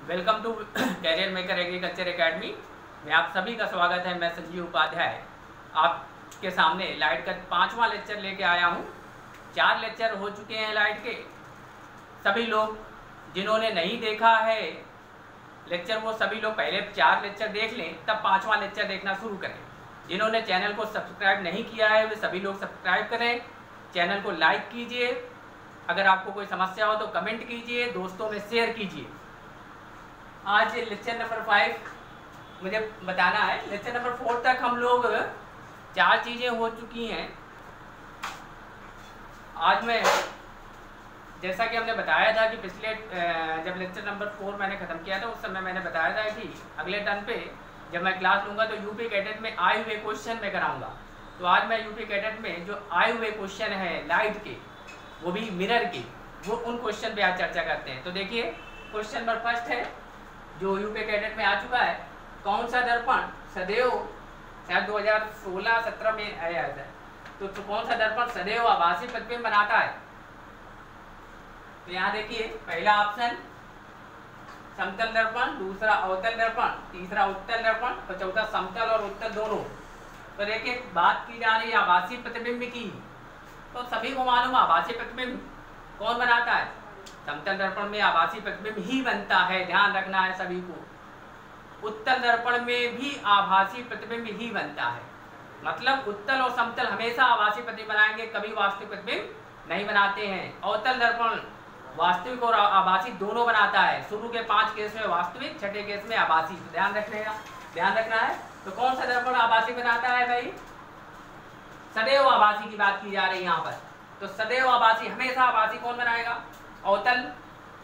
Welcome to career maker agriculture academy में आप सभी का स्वागत है। मैं संजीव उपाध्याय आपके सामने लाइट का 5वां लेक्चर लेके आया हूँ। 4 लेक्चर हो चुके हैं लाइट के। सभी लोग जिन्होंने नहीं देखा है लेक्चर वो सभी लोग पहले 4 लेक्चर देख लें, तब 5वां लेक्चर देखना शुरू करें। जिन्होंने चैनल को सब्सक्राइब नहीं किया है वे सभी लोग सब्सक्राइब करें, चैनल को लाइक कीजिए। अगर आपको कोई समस्या हो तो कमेंट कीजिए, दोस्तों में शेयर कीजिए। आज लेक्चर नंबर 5 मुझे बताना है। लेक्चर नंबर 4 तक हम लोग 4 चीज़ें हो चुकी हैं। आज मैं जैसा कि हमने बताया था कि पिछले जब लेक्चर नंबर 4 मैंने ख़त्म किया था उस समय मैंने बताया था कि अगले टर्न पे जब मैं क्लास लूँगा तो यूपी कैडेट में आए हुए क्वेश्चन मैं कराऊँगा। तो आज मैं यूपी कैडेट में जो आए हुए क्वेश्चन हैं लाइट के, वो भी मिरर के, वो उन क्वेश्चन पे आज चर्चा करते हैं। तो देखिए क्वेश्चन नंबर फर्स्ट है जो यूपी कैडेट में आ चुका है। कौन सा दर्पण सदैव, शायद 2016-17 में आया था, तो कौन सा दर्पण सदैव आभासी प्रतिबिंब बनाता है? तो यहाँ देखिए पहला ऑप्शन समतल दर्पण, दूसरा अवतल दर्पण, तीसरा उत्तल दर्पण और चौथा समतल और उत्तल दोनों। तो देखिए बात की जा रही है आभासी प्रतिबिंब की, तो सभी को मालूम आभासी प्रतिबिंब कौन बनाता है? समतल दर्पण में आभासी प्रतिबिंब ही बनता है, ध्यान रखना है सभी को। उत्तल दर्पण में भी आभासी प्रतिबिंब ही बनता है, मतलब उत्तल और समतल हमेशा आभासी प्रतिबिंब बनाएंगे, कभी वास्तविक प्रतिबिंब नहीं बनाते हैं। अवतल दर्पण वास्तविक और आभासी दोनों बनाता है। शुरू के 5 केस में वास्तविक, छठे केस में आभासी। तो ध्यान रखना है। तो कौन सा दर्पण आभासी बनाता है भाई? सदैव आभासी की बात की जा रही है यहाँ पर। तो सदैव आभासी, हमेशा आभासी कौन बनाएगा? अवतल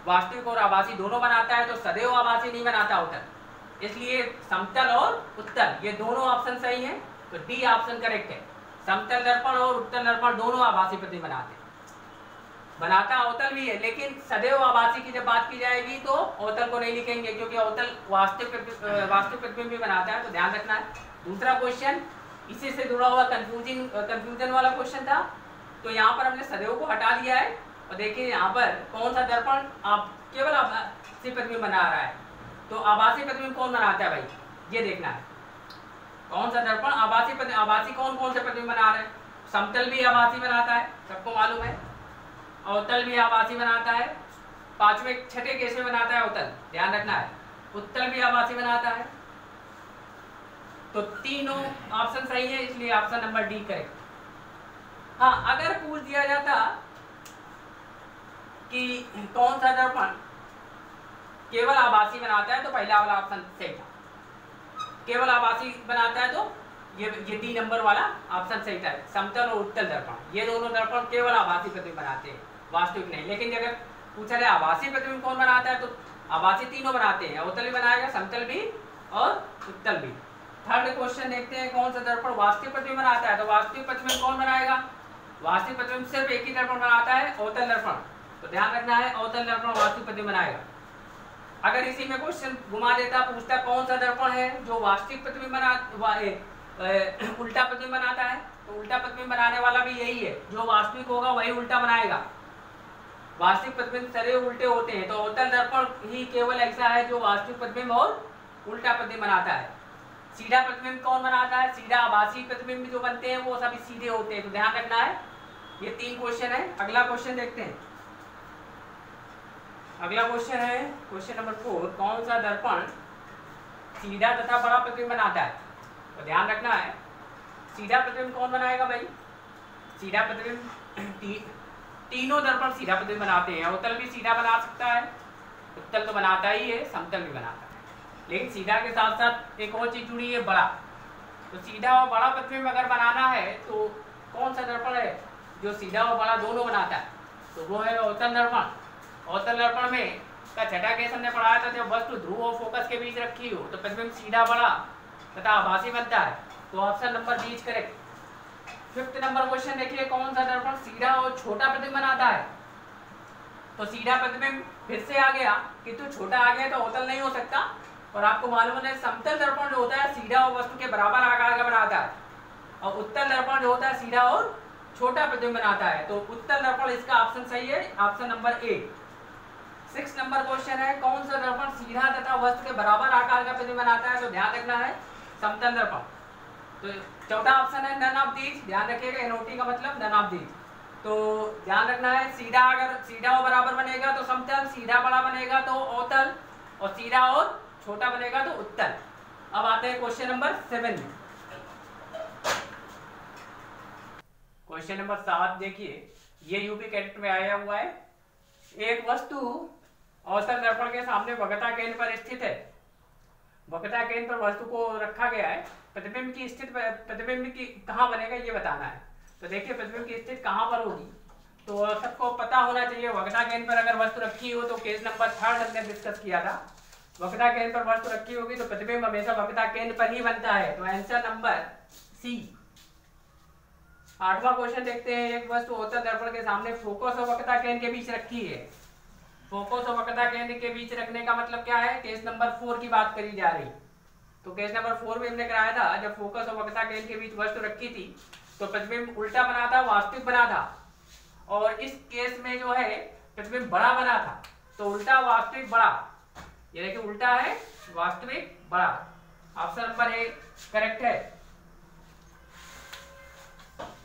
वास्तविक और आभासी दोनों बनाता है, तो सदैव आभासी नहीं बनाता अवतल। इसलिए समतल और उत्तल ये दोनों ऑप्शन सही हैं, तो डी ऑप्शन करेक्ट है। समतल दर्पण और उत्तल दर्पण दोनों आभासी प्रतिबिंब बनाते हैं। बनाता अवतल भी है, लेकिन सदैव आभासी की जब बात की जाएगी तो अवतल को नहीं लिखेंगे, क्योंकि अवतल वास्तविक प्रतिबिंब भी बनाता है। तो ध्यान रखना है। दूसरा क्वेश्चन इसी से जुड़ा हुआ कंफ्यूजन वाला क्वेश्चन था, तो यहाँ पर हमने सदैव को हटा दिया है। और देखिए यहाँ पर कौन सा दर्पण आप केवल आभासी प्रतिबिंब बना रहा है, तो आभासी प्रतिबिंब कौन बनाता है भाई, ये देखना है। कौन सा दर्पण आभासी कौन से प्रतिबिंब बना रहे हैं? समतल भी आभासी बनाता है, सबको मालूम है। अवतल भी आभासी बनाता है, 5वें छठे केस में बनाता है अवतल, ध्यान रखना है। उत्तल भी आभासी बनाता है। तो तीनों ऑप्शन सही है, इसलिए ऑप्शन नंबर डी करेक्ट। हाँ, अगर पूछ दिया जाता कि कौन सा दर्पण केवल आभासी बनाता है, तो पहला वाला ऑप्शन सही था। केवल आभासी बनाता है तो ये डी नंबर वाला ऑप्शन सही था। समतल और उत्तल दर्पण ये दोनों दर्पण केवल आभासी प्रतिबिंब बनाते हैं, वास्तविक नहीं। लेकिन अगर पूछा जाए आभासी प्रतिबिंब कौन बनाता है, तो आभासी तीनों बनाते हैं, अवतल भी बनाएगा, समतल भी और उत्तल भी। थर्ड क्वेश्चन देखते हैं, कौन सा दर्पण वास्तविक प्रतिबिंब बनाता है? तो वास्तविक प्रतिबिंब कौन बनाएगा? वास्तविक प्रतिबिंब सिर्फ एक ही दर्पण बनाता है, अवतल दर्पण। तो ध्यान रखना है, अवतल दर्पण वास्तविक प्रतिबिंब बनाएगा। अगर इसी में क्वेश्चन घुमा देता, पूछता कौन सा दर्पण है जो वास्तविक प्रतिबिंब उल्टा प्रतिबिंब बनाता है, तो उल्टा प्रतिबिंब बनाने वाला भी यही है, जो वास्तविक होगा वही उल्टा बनाएगा। वास्तविक प्रतिबिंब सदैव उल्टे होते हैं, तो अवतल दर्पण ही केवल ऐसा है जो वास्तविक प्रतिबिंब और उल्टा प्रतिबिंब बनाता है। सीधा प्रतिबिंब कौन बनाता है? सीधा आभासी प्रतिबिंब जो बनते हैं वो सभी सीधे होते हैं। तो ध्यान रखना है। ये 3 क्वेश्चन है। अगला क्वेश्चन देखते हैं। अगला क्वेश्चन है क्वेश्चन नंबर 4, कौन सा दर्पण सीधा तथा बड़ा प्रतिबिंब बनाता है? तो ध्यान रखना है, सीधा प्रतिबिंब कौन बनाएगा भाई? सीधा प्रतिबिंब तीनों दर्पण सीधा प्रतिबिंब बनाते हैं। अवतल भी सीधा बना सकता है, उत्तल तो बनाता ही है, समतल भी बनाता है। लेकिन सीधा के साथ साथ एक और चीज जुड़ी है, बड़ा। तो सीधा और बड़ा प्रतिबिंब अगर बनाना है तो कौन सा दर्पण है जो सीधा और बड़ा दोनों बनाता है? तो वो है अवतल दर्पण। अवतल दर्पण में का छठा केस हमने पढ़ाया था, जब वस्तु ध्रुव और फोकस के बीच रखी हो तो प्रतिबिंब सीधा बड़ा तथा आभासी बनता है। तो option number D is correct. 5th number question देखिए, कौन सा दर्पण सीधा और छोटा प्रतिबिंब बनाता है? तो सीधा प्रतिबिंब फिर से आ गया, किंतु छोटा आ गया तो अवतल नहीं हो सकता। और आपको मालूम है समतल दर्पण जो होता है सीधा और वस्तु के बराबर आकार का बनाता है, और उत्तल दर्पण जो होता है सीधा और छोटा प्रतिबिंब बनाता है। तो उत्तल दर्पण इसका ऑप्शन सही है, option number A. 6 number question है, कौन सा दर्पण सीधा तथा वस्तु के बराबर आकार का प्रतिबिंब बनाता है तो ध्यान रखना है समतल दर्पण। तो चौथा ऑप्शन है नन ऑफ दीज, ध्यान रखिएगा, एनओटी का मतलब नन ऑफ दीज। तो ध्यान रखना है सीधा, अगर सीधा और बराबर बनेगा तो समतल, सीधा बड़ा बनेगा तो अवतल, और सीधा और छोटा बनेगा तो उत्तल। अब आते हैं क्वेश्चन नंबर 7 में। क्वेश्चन नंबर 7 देखिए, ये यूपी कैडेट में आया हुआ है। एक वस्तु अवतल दर्पण के सामने वक्रता केंद्र पर स्थित है। वक्रता केंद्र पर वस्तु को रखा गया है। प्रतिबिंब की स्थिति, प्रतिबिंब की कहाँ बनेगा ये बताना है। तो देखिए प्रतिबिंब की स्थिति कहाँ पर होगी, तो सबको पता होना चाहिए। वक्रता केंद्र पर अगर वस्तु रखी हो तो केस नंबर 3 हमने डिस्कस किया था। वक्रता केंद्र पर वस्तु रखी होगी तो प्रतिबिंब हमेशा वक्रता केंद्र पर ही बनता है। तो आंसर नंबर सी। 8वां क्वेश्चन देखते हैं। एक वस्तु अवतल दर्पण के सामने फोकस और वक्रता केंद्र के बीच रखी है। फोकस और वक्रता केंद्र के बीच रखने का मतलब क्या है, केस नंबर 4 की बात करी जा रही। तो केस नंबर 4 में हमने कराया था, जब फोकस और वक्रता केंद्र के बीच वस्तु रखी थी तो प्रतिबिंब उल्टा बना था, वास्तविक बना था। और इस केस में जो है प्रतिबिंब बड़ा बना था। तो उल्टा वास्तविक बड़ा, ये देखिए उल्टा है वास्तविक बड़ा। ऑप्शन नंबर ए करेक्ट है।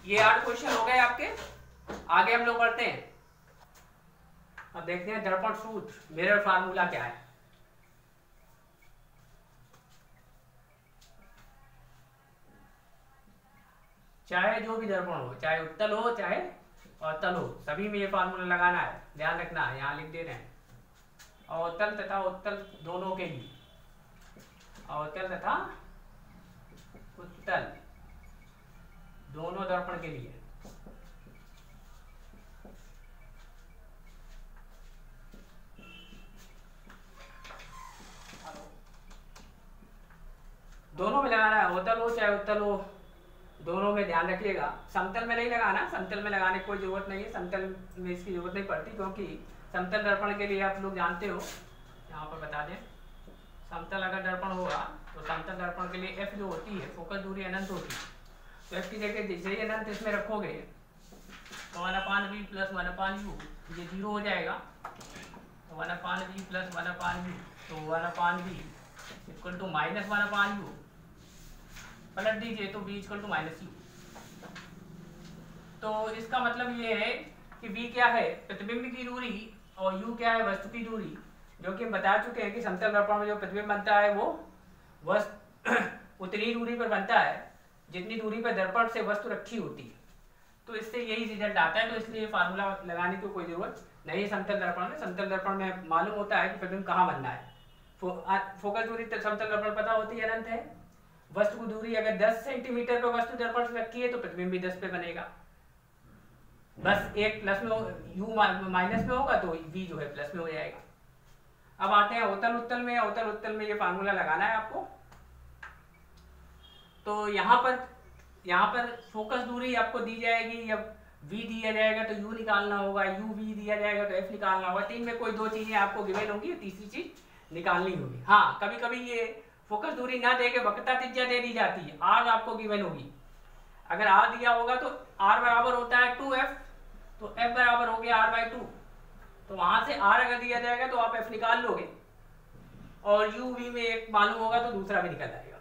ये 8 क्वेश्चन हो गए आपके। आगे हम लोग बढ़ते हैं। अब देखते हैं दर्पण सूत्र, मिरर फार्मूला क्या है। चाहे जो भी दर्पण हो, चाहे उत्तल हो चाहे अवतल हो, सभी में ये फार्मूला लगाना है। ध्यान रखना है, यहाँ लिख दे रहे हैं अवतल तथा उत्तल दोनों के लिए। अवतल तथा उत्तल दोनों दर्पण के लिए। दोनों में लगाना है, अवतल हो चाहे उत्तल हो, दोनों में ध्यान रखिएगा। समतल में नहीं लगाना, समतल में लगाने की कोई जरूरत नहीं है। समतल में इसकी जरूरत नहीं पड़ती, क्योंकि समतल दर्पण के लिए आप लोग जानते हो, यहाँ पर बता दें, समतल अगर दर्पण होगा तो समतल दर्पण के लिए एफ जो होती है, फोकस दूरी अनंत होती है। तो एफ की जगह जैसे ही अनंत इसमें रखोगे तो 1/v प्लस 1/u ये 0 हो जाएगा। तो 1/v प्लस 1/u, तो 1/v equal to minus 1/u, पलट दीजिए तो v इक्वल टू -u। तो इसका मतलब ये है कि v क्या है, प्रतिबिंब की दूरी, और u क्या है, वस्तु की दूरी। जो कि हम बता चुके हैं कि समतल दर्पण में जो प्रतिबिंब बनता है वो वस्तु उतनी दूरी पर बनता है जितनी दूरी पर दर्पण से वस्तु रखी होती है। तो इससे यही रिजल्ट आता है। तो इसलिए फार्मूला लगाने की कोई जरूरत नहीं है समतल दर्पण में। समतल दर्पण में मालूम होता है कि प्रतिबिंब कहाँ बनना है। फोकस दूरी समतल दर्पण पता होती है अनंत है। वस्तु की दूरी अगर 10 सेंटीमीटर पे वस्तु दर्पण से रखी है तो प्रतिबिंब भी 10 पे बनेगा। बस एक प्लस में u माइनस में होगा तो v जो है प्लस में हो जाएगा। अब आते हैं अवतल उत्तल में। अवतल उत्तल में ये फार्मूला लगाना है आपको। तो यहाँ पर फोकस दूरी आपको दी जाएगी, या v दिया जाएगा तो u निकालना होगा, u v दिया जाएगा तो f निकालना होगा। 3 में कोई 2 चीजें आपको गिवन होगी, तीसरी चीज निकालनी होगी। हाँ, कभी कभी ये फोकस दूरी ना दे के वक्रता त्रिज्या दे दी जाती है, r आपको गिवन होगी। अगर r दिया होगा तो r बराबर होता है 2f, तो f बराबर हो गया r/2। तो वहां से r अगर दिया जाएगा तो आप f निकाल लोगे, और u v में एक मालूम होगा तो दूसरा भी निकल जाएगा।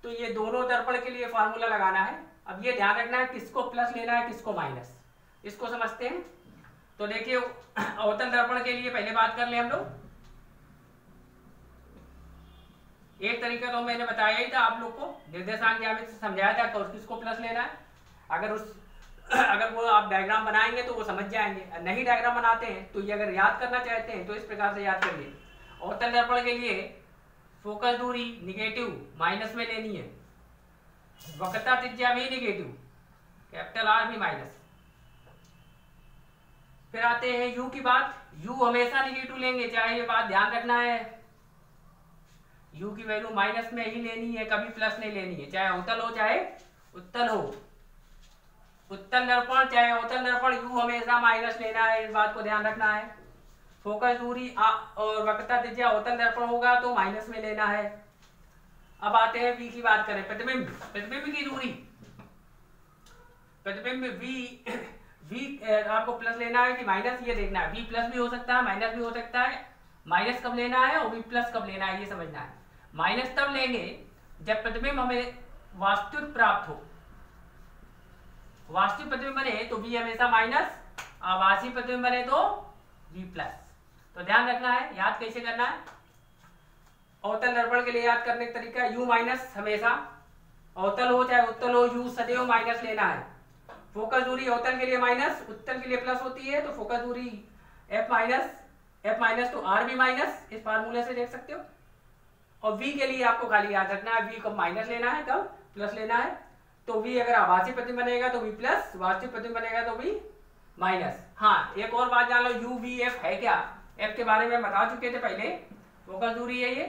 तो ये दोनों दर्पण के लिए फार्मूला लगाना है। अब ये ध्यान रखना है किसको प्लस लेना है किसको माइनस, इसको समझते हैं। तो देखिए अवतल दर्पण के लिए पहले बात कर ले हम लोग। एक तरीका तो मैंने बताया ही था आप लोग को, निर्देशांक ज्यामिति से समझाया था तो किसको प्लस लेना है। अगर वो आप डायग्राम बनाएंगे तो वो समझ जाएंगे, नहीं डायग्राम बनाते हैं तो ये अगर याद करना चाहते हैं तो इस प्रकार से याद करिए। अवतल दर्पण के लिए फोकस दूरी निगेटिव माइनस में लेनी है, वक्रता त्रिज्या भी निगेटिव, कैपिटल R भी माइनस। फिर आते हैं u की बात। u हमेशा निगेटिव लेंगे, चाहे ये बात ध्यान रखना है। u की वैल्यू माइनस में ही लेनी है, कभी प्लस नहीं लेनी है, चाहे अवतल हो चाहे उत्तल हो। उत्तल दर्पण चाहे अवतल दर्पण u हमेशा माइनस लेना है, इस बात को ध्यान रखना है। फोकस दूरी और वक्रता त्रिज्या अवतल दर्पण होगा तो माइनस में लेना है। अब आते हैं v की बात करें। प्रतिबिंब की दूरी, प्रतिबिंब v आपको प्लस लेना है कि माइनस, ये देखना है। v प्लस भी हो सकता है माइनस भी हो सकता है, माइनस कब लेना है और भी प्लस कब लेना है ये समझना है। माइनस तब लेंगे जब प्रतिबिंब हमें वास्तविक प्राप्त हो। वास्तविक प्रतिबिंब बने तो v हमेशा माइनस, आभासी प्रतिबिंब बने तो v प्लस। तो ध्यान रखना है, याद कैसे करना है। अवतल दर्पण के लिए याद करने का तरीका u माइनस हमेशा, अवतल हो चाहे उत्तल हो, u सदैव माइनस लेना है। फोकस दूरी अवतल के लिए माइनस, उत्तल के लिए प्लस होती है, तो फोकस दूरी f माइनस तो r भी माइनस, इस फार्मूले से देख सकते हो। और v के लिए आपको खाली याद रखना है v कब माइनस लेना है, कब प्लस लेना है। तो v अगर आभासी प्रतिबिंब बनेगा तो v प्लस, वास्तविक प्रतिबिंब बनेगा तो v माइनस। हाँ, एक और बात जान लो, u v f है क्या, f के बारे में बता चुके थे पहले। फोकस दूरी है ये,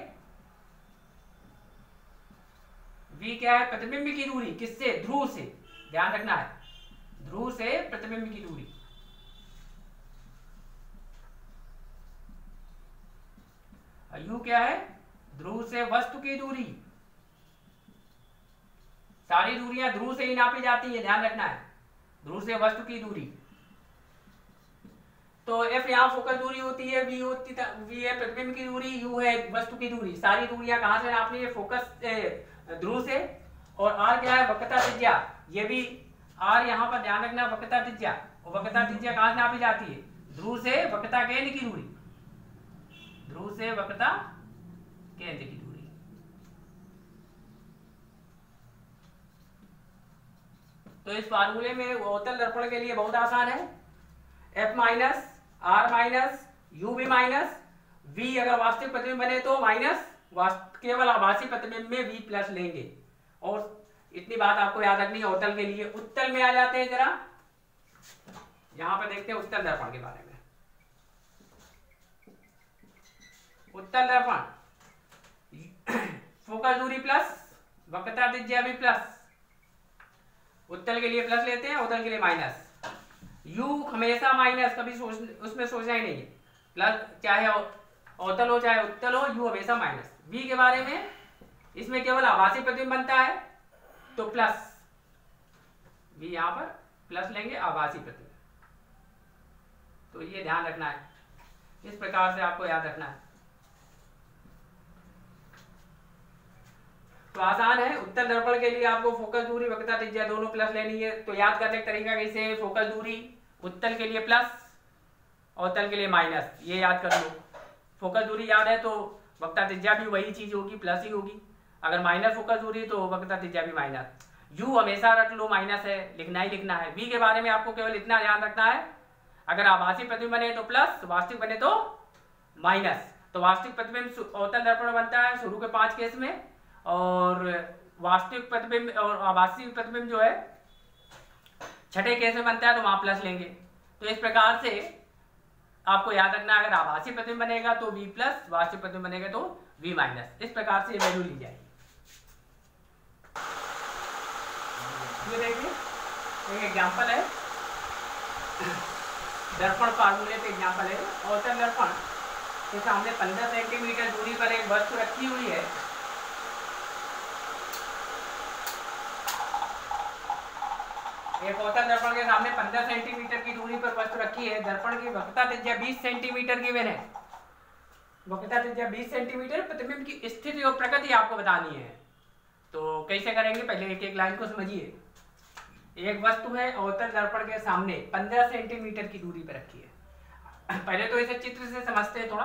v क्या है, प्रतिबिंब की दूरी, किससे, ध्रुव से, ध्यान रखना है, ध्रुव से प्रतिबिंब की दूरी। u क्या है, ध्रुव से वस्तु की दूरी। सारी दूरियां ध्रुव से ही नापी जाती है, ध्यान रखना है, ध्रुव से वस्तु की दूरी। तो f यहाँ फोकस दूरी होती है, v है प्रतिबिंब की दूरी, u है वस्तु की दूरी। सारी दूरियां कहां से नापनी है, फोकस ध्रुव से। और r क्या है, वक्रता त्रिज्या, ये भी r यहाँ पर ध्यान रखना, वक्रता त्रिज्या। और वक्रता त्रिज्या कहां से नापी जाती है, ध्रुव से वक्रता केंद्र की दूरी, ध्रुव से वक्रता केंद्र की दूरी। तो इस फार्मूले में अवतल दर्पण के लिए बहुत आसान है, f minus, r minus, u भी माइनस, v अगर वास्तविक प्रतिबिंब बने तो माइनस, केवल आभासी प्रतिबिंब में v प्लस लेंगे। और इतनी बात आपको याद रखनी है अवतल के लिए। उत्तल में आ जाते हैं, जरा यहां पर देखते हैं उत्तल दर्पण के बारे में। उत्तल दर्पण फोकस दूरी प्लस, वक्रता त्रिज्या भी प्लस। उत्तल के लिए प्लस लेते हैं, अवतल के लिए माइनस। u हमेशा माइनस, कभी उसमें सोचना ही नहीं है, प्लस चाहे अवतल हो चाहे उत्तल हो, u हमेशा माइनस। v के बारे में, इसमें केवल आभासी प्रतिबिंब बनता है तो प्लस, v यहां पर प्लस लेंगे, आभासी प्रतिबिंब। तो ये ध्यान रखना है, इस प्रकार से आपको याद रखना है। तो आसान है, उत्तल दर्पण के लिए आपको फोकस दूरी, वक्रता त्रिज्या दोनों प्लस लेनी है। तो याद करने का तरीका कैसे, फोकस दूरी उत्तल के लिए प्लस, अवतल के लिए माइनस, ये याद कर लो। फोकस दूरी याद है तो वक्रता त्रिज्या भी वही चीज होगी, प्लस ही होगी। अगर माइनस फोकस दूरी तो वक्रता त्रिज्या भी माइनस। u हमेशा रख लो माइनस है, लिखना ही लिखना है। v के बारे में आपको केवल इतना ध्यान रखना है, अगर आभासी प्रतिबिंब बने तो प्लस, वास्तविक बने तो माइनस। तो वास्तविक प्रतिबिंब अवतल दर्पण बनता है शुरू के 5 केस में, और वास्तविक प्रतिबिंब और आभासी प्रतिबिंब जो है छठे केस में बनता है, तो वहां प्लस लेंगे। तो इस प्रकार से आपको याद रखना है, अगर आभासी प्रतिबिंब बनेगा तो v प्लस, वास्तविक प्रतिबिंब बनेगा तो v माइनस। इस प्रकार से वैल्यू ली जाएगी। ये देखिए एक एग्जांपल है, दर्पण फार्मूले पे एग्जांपल है। अवतल दर्पण के सामने 15 सेंटीमीटर दूरी पर एक वस्तु रखी हुई है। एक अवतल दर्पण के सामने 15 सेंटीमीटर की दूरी पर वस्तु रखी है। दर्पण की वक्रता त्रिज्या 20 सेंटीमीटर गिवन है। वक्रता त्रिज्या 20 सेंटीमीटर। प्रतिबिंब की स्थिति और प्रकृति आपको बतानी है। तो कैसे करेंगे, पहले एक एक लाइन को समझिए। एक वस्तु है अवतल दर्पण के सामने 15 सेंटीमीटर की दूरी पर रखी है। पहले तो इसे चित्र से समझते हैं थोड़ा,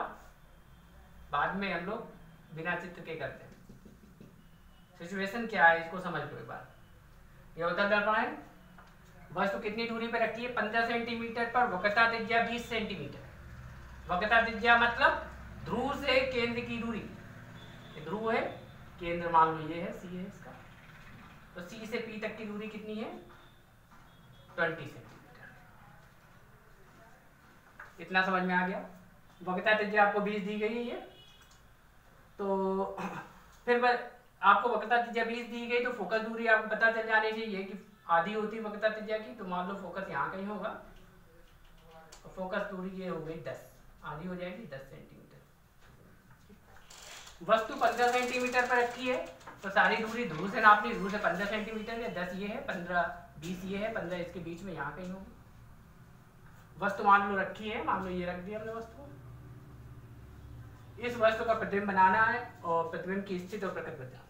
बाद में हम लोग बिना चित्र के करते हैं। सिचुएशन क्या है इसको समझ लो एक बार। ये अवतल दर्पण है, वस्तु कितनी दूरी पर रखी है, 15 सेंटीमीटर पर, वक्रता त्रिज्या 20 सेंटीमीटर। वक्रता त्रिज्या मतलब ध्रुव से केंद्र की दूरी। ध्रुव है, केंद्र मान लो ये है, सी है इसका, तो सी से पी तक की दूरी कितनी है, 20 सेंटीमीटर। इतना समझ में आ गया। वक्रता त्रिज्या आपको 20 दी गई है, तो फिर आपको वक्रता त्रिज्या 20 दी गई तो फोकस दूरी आपको पता चल जानी चाहिए कि आधी होती है वक्रता त्रिज्या की। तो मान लो फोकस यहाँ कहीं होगा, तो फोकस दूरी ये हो गई 10, आधी हो जाएगी 10 सेंटीमीटर। वस्तु 15 सेंटीमीटर पर रखी है, तो सारी दूरी ध्रुव से नापनी। ध्रुव से 15 सेंटीमीटर है, 10 ये है, 15 20 ये है, 15 इसके बीच में यहाँ कहीं होगी। वस्तु मान लो रखी है, मान लो ये रख दिया हमने वस्तु। इस वस्तु का प्रतिबिंब बनाना है और प्रतिबिंब की स्थिति और प्रकृति बताना है।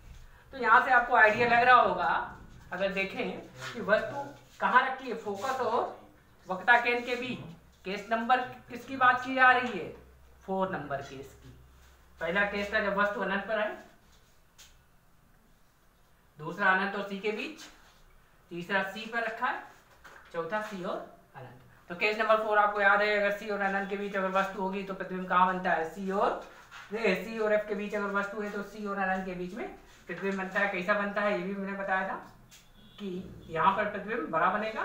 तो यहाँ से आपको आइडिया लग रहा होगा, अगर देखें कि वस्तु कहाँ रखी है, फोकस और वक्रता केंद्र के बीच। केस नंबर किसकी बात की जा रही है, 4 नंबर केस की। पहला केस था जब वस्तु अनंत पर है, दूसरा अनंत और सी के बीच, तीसरा सी पर रखा है, चौथा सी और अनंत। तो केस नंबर 4 आपको याद है, अगर सी और अनंत के बीच अगर वस्तु होगी तो प्रतिबिंब कहाँ बनता है, सी और एफ के बीच अगर वस्तु है तो सी और अनंत के बीच में प्रतिबिंब बनता है। कैसा बनता है ये भी मैंने बताया था कि यहाँ पर प्रतिबिंब बड़ा बनेगा,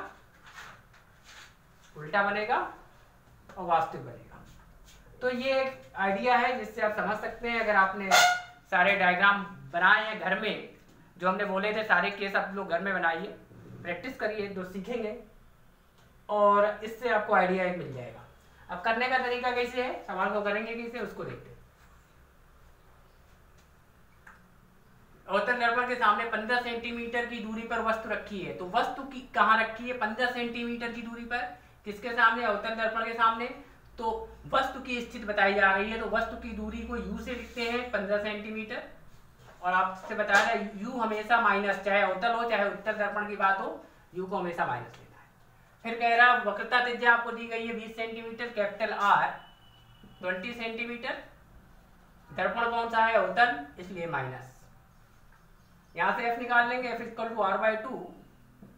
उल्टा बनेगा और वास्तविक बनेगा। तो ये एक आइडिया है जिससे आप समझ सकते हैं। अगर आपने सारे डायग्राम बनाए हैं घर में, जो हमने बोले थे सारे केस आप लोग घर में बनाइए, प्रैक्टिस करिए, जो सीखेंगे और इससे आपको आइडिया एक मिल जाएगा। अब करने का तरीका कैसे है, सवाल को करेंगे कैसे, उसको देखते हैं। अवतल दर्पण के सामने 15 सेंटीमीटर की दूरी पर वस्तु रखी है। तो वस्तु की कहाँ रखी है, 15 सेंटीमीटर की दूरी पर, किसके सामने, अवतल दर्पण के सामने। तो वस्तु की स्थिति बताई जा रही है, तो वस्तु की दूरी को u से लिखते हैं 15 सेंटीमीटर। और आपसे बताया था u हमेशा माइनस, चाहे अवतल हो चाहे उत्तल दर्पण की बात हो, u को हमेशा माइनस लेना है। फिर कह रहा वक्रता त्रिज्या आपको दी गई है 20 सेंटीमीटर, कैपिटल R 20 सेंटीमीटर। दर्पण कौन सा है, अवतल, इसलिए माइनस। यहाँ से f निकाल लेंगे, f equal to R/2,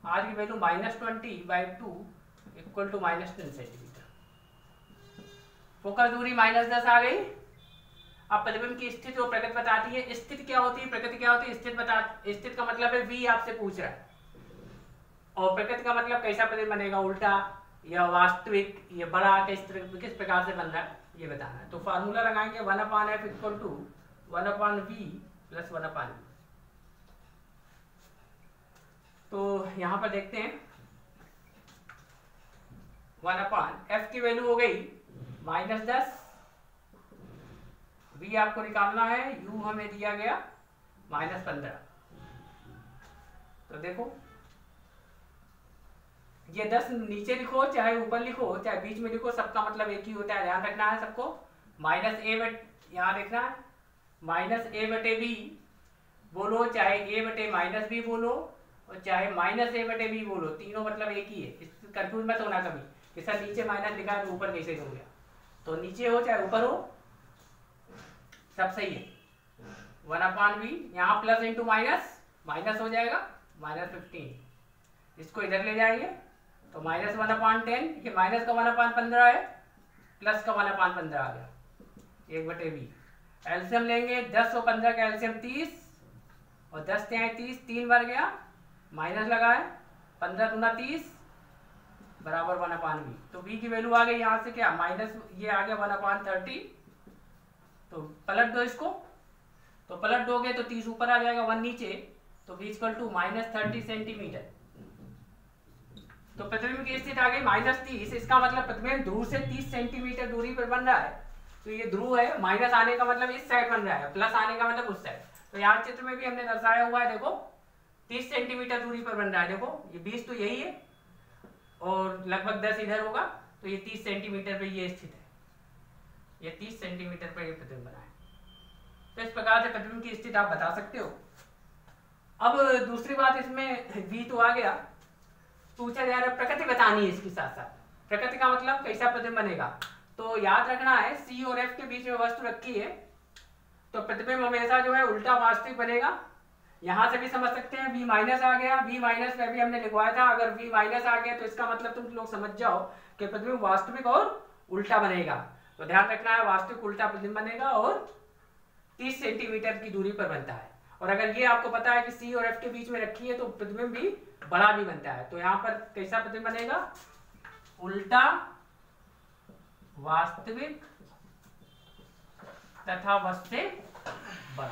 R की value -20/2 equal to -10 centimetre. Focus दूरी -10 आ गई। अब प्रतिबिंब की स्थिति और प्रकृति बताती है। स्थिति क्या होती है, प्रकृति क्या होती है, स्थिति का मतलब है v आपसे पूछ रहा है, और प्रकृति का मतलब कैसा प्रतिबिंब बनेगा, उल्टा या वास्तविक, ये बड़ा किस प्रकार से बन रहा है ये बताना है। तो फार्मूला लगाएंगे 1/f equal to 1/v plus 1/v। तो यहाँ पर देखते हैं 1/f की वैल्यू हो गई -10, v आपको निकालना है, u हमें दिया गया -15। तो देखो ये 10 नीचे लिखो चाहे ऊपर लिखो चाहे बीच में लिखो, सबका मतलब एक ही होता है, ध्यान रखना है सबको। -a यहाँ देखना है, -a/b बोलो, चाहे a/-b बोलो और चाहे -a/b बोलो, तीनों मतलब एक ही है। कंफ्यूज मत होना कभी कि सर नीचे माइनस लिखा है तो ऊपर कैसे हो गया। तो नीचे हो चाहे ऊपर हो सब सही है। 1/v, यहाँ प्लस इंटू माइनस हो जाएगा, -15। इसको इधर ले जाइए तो -1/10, ये माइनस का 1/15 है, प्लस का 1/15 आ गया, 1/v। एलसीएम लेंगे, 10 और 15 का एलसीएम 30 और 10 से 30, 3 बार गया, माइनस लगा है, 15 दूना 30 बराबर 1/v। तो v की वैल्यू आ गई यहाँ से क्या, माइनस ये आ गया 1/30। तो पलट दो इसको, तो पलट दोगे तो 30 ऊपर आ जाएगा, 1 नीचे, तो v इक्वल टू -30 सेंटीमीटर। तो प्रतिबिंब की स्थिति आ गई -30। इसका मतलब प्रतिबिंब ध्रुव से 30 सेंटीमीटर दूरी पर बन रहा है। तो ये ध्रुव है, माइनस आने का मतलब इस साइड बन रहा है, प्लस आने का मतलब उस साइड। तो यहाँ चित्र में भी हमने दर्शाया हुआ है, देखो 30 सेंटीमीटर दूरी पर बन रहा है। देखो ये 20 तो यही है और लगभग 10 इधर होगा, तो ये 30 सेंटीमीटर पे ये स्थित है, ये 30 सेंटीमीटर पर ये प्रतिबिंब बना है। तो इस प्रकार से प्रतिबिंब की स्थिति आप बता सकते हो। अब दूसरी बात, इसमें v तो आ गया, पूछा जा रहा है प्रकृति बतानी है इसके साथ साथ। प्रकृति का मतलब कैसा प्रतिबिंब बनेगा। तो याद रखना है c और f के बीच में वस्तु रखी है तो प्रतिबिंब हमेशा जो है उल्टा वास्तविक बनेगा। यहां से भी समझ सकते हैं v माइनस आ गया, v माइनस में भी हमने लिखवाया था, अगर v माइनस आ गया तो इसका मतलब तुम लोग समझ जाओ कि प्रतिबिंब वास्तविक और उल्टा बनेगा। तो ध्यान रखना है वास्तविक उल्टा प्रतिबिंब बनेगा और 30 सेंटीमीटर की दूरी पर बनता है। और अगर ये आपको पता है कि c और f के बीच में रखी है तो प्रतिबिंब भी बड़ा भी बनता है। तो यहाँ पर कैसा प्रतिबिंब बनेगा, उल्टा वास्तविक तथा वस्तु से बड़ा।